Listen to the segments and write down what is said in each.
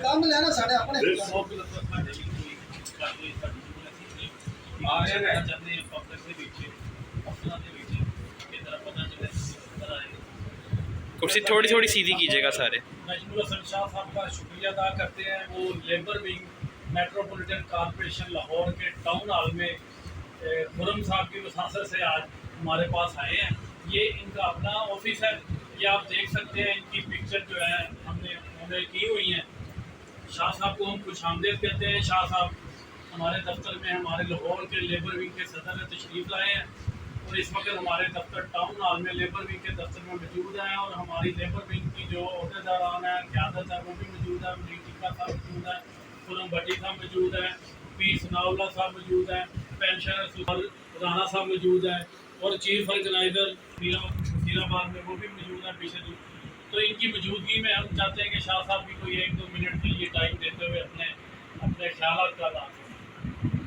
ਕੰਮ ਲੈਣਾ ਸਾਡੇ ਆਪਣੇ कुर्सी थोड़ी थोड़ी सीधी कीजिएगा सारे। नजमुल हसन शाह साहब का शुक्रिया अदा करते हैं। वो labour wing metropolitan corporation Lahore के टाउन हॉल में खुरम साहब की वसासत से आज हमारे पास आए हैं। ये इनका अपना ऑफिस है, ये आप देख सकते हैं। इनकी पिक्चर जो है हमने की हुई हैं। शाह साहब को हम खुश आमदेद कहते हैं। शाह साहब हमारे दफ्तर में हमारे लाहौर के लेबर विंग के सदर तशरीफ़ लाए हैं और इस वक्त हमारे दफ्तर टाउन हॉल में लेबर विंग के दफ्तर में मौजूद हैं। और हमारी लेबर विंग की जो अहदेदारान है, क़यादत है, वो भी मौजूद है। मलिक टिक्का साहब मौजूद है, खुरम भट्टी साहब मौजूद है, पीर सनाउल्लाह साहब मौजूद है, पेंशनर राना साहब मौजूद है और चीफ ऑर्गेनाइजर फीराबाद में वो भी मौजूद है पीछे। तो इनकी मौजूदगी में हम चाहते हैं कि शाह साहब भी कोई 1-2 मिनट के लिए टाइम देते हुए अपने ख्यालात का अदा करें।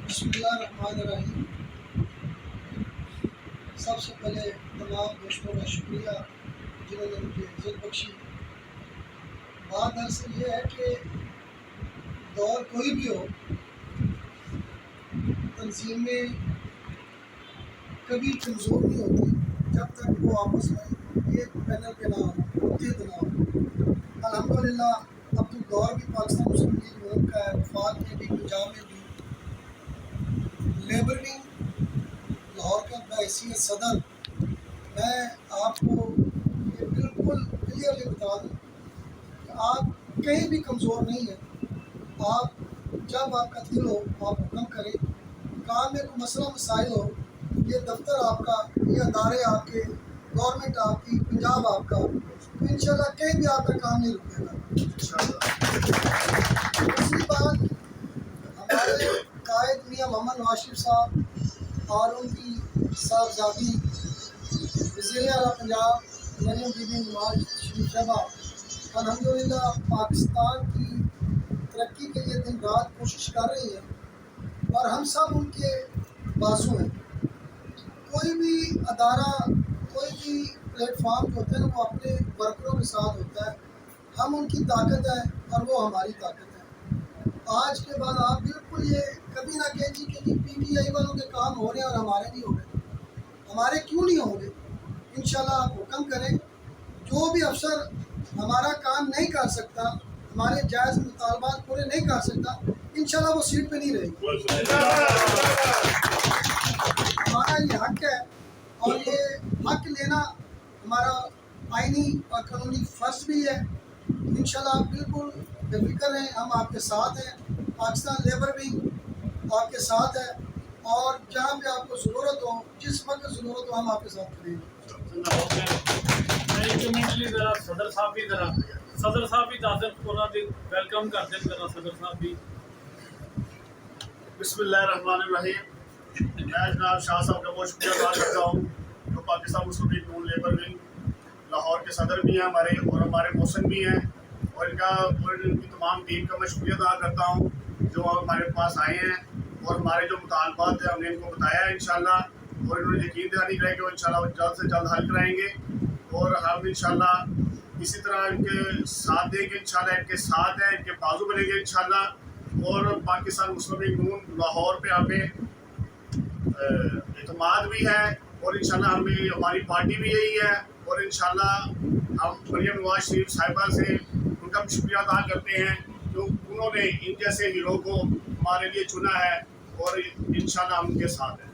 बिस्मिल्लाहिर्रहमानिर्रहीम। सबसे पहले तमाम दोस्तों का शुक्रिया जिन्होंने मुझे इज्जत बख्शी। बात दरअसल ये है कि दौर कोई भी हो, तंजीमें कभी कमज़ोर नहीं होती जब तक वो आपस में एक पैनल पे ना हो, मुत्तहिद ना हो। अल्हम्दुलिल्लाह अब तो दौर भी पाकिस्तान मुस्लिम लीग नून का है। वफाक में भी, पंजाब में भी लेबर विंग लाहौर का बहैसियत सदर मैं आपको ये बिल्कुल क्लियरली बता दूँ कि आप कहीं भी कमज़ोर नहीं हैं। आप जब आपका दिल हो आप हुक्म करें, काम में कोई मसला मसाइल हो, ये दफ्तर आपका, ये अदारे आपके, गवर्नमेंट आपकी, पंजाब आपका, तो इंशाल्लाह कहीं भी आपका काम नहीं रुकेगा। दूसरी बात, हमारे कायद मियाँ मोहम्मद वाशिफ साहब और उनकी साहबजादी वज़ीर आला पंजाब मरियम बीबी नवाज शरीफ साहबा अल्हम्दुलिल्लाह पाकिस्तान की तरक्की के लिए दिन रात कोशिश कर रही हैं और हम सब उनके बाजू हैं। कोई भी अदारा, कोई भी प्लेटफार्म जो होता है ना, वो अपने वर्करों के साथ होता है। हम उनकी ताकत है और वो हमारी ताकत है। आज के बाद आप बिल्कुल ये कभी ना कहें कि PTI वालों के काम हो रहे हैं और हमारे नहीं हो रहे। हमारे क्यों नहीं होंगे? इंशाल्लाह आप हुक्म करें। जो भी अफसर हमारा काम नहीं कर सकता, हमारे जायज़ मुतालबात पूरे नहीं कर सकता, इंशाल्लाह वो सीट पे नहीं रहेगी। हमारा ये हक है और ये हक लेना हमारा आईनी और कानूनी फ़र्ज भी है। इंशाल्लाह आप बिल्कुल बेफिक्र हैं, हम आपके साथ हैं। पाकिस्तान लेबर विंग आपके साथ है और जहाँ भी आपको ज़रूरत हो, जिस वक्त ज़रूरत हो, हम आपके साथ खड़े हैं। सदर साहब भी वेलकम करते हैं। सदर साहब भी बिस्मिल्लाहिर्रहमानिर्रहीम। मैं जनाब शाह साहब का बहुत शुक्रिया अदा करता हूँ जो पाकिस्तान मुस्लिम लीग नून लेबर विंग लाहौर के सदर भी हैं हमारे, और हमारे मौसन भी हैं, और इनकी तमाम टीम का मैं शुक्रिया अदा करता हूँ जो हमारे पास आए हैं और हमारे जो मुतालबात हैं हमने इनको बताया है इंशाल्लाह, और इन्होंने यकीन दिलानी करें कि वो इंशाल्लाह जल्द से जल्द हल कराएंगे और हम इंशाल्लाह इसी तरह इनके साथ देंगे। इंशाल्लाह इनके साथ हैं, इनके बाजू बनेंगे इंशाल्लाह। और पाकिस्तान मुस्लिम लीग नून लाहौर पे हमें एतमाद भी है और इंशाल्लाह हमारी पार्टी भी यही है, और इंशाल्लाह हम मरियम नवाज शरीफ साहिबा से उनका भी शुक्रिया अदा करते हैं जो उन्होंने इन जैसे हीरो को हमारे लिए चुना है, और इंशाल्लाह हम उनके साथ हैं।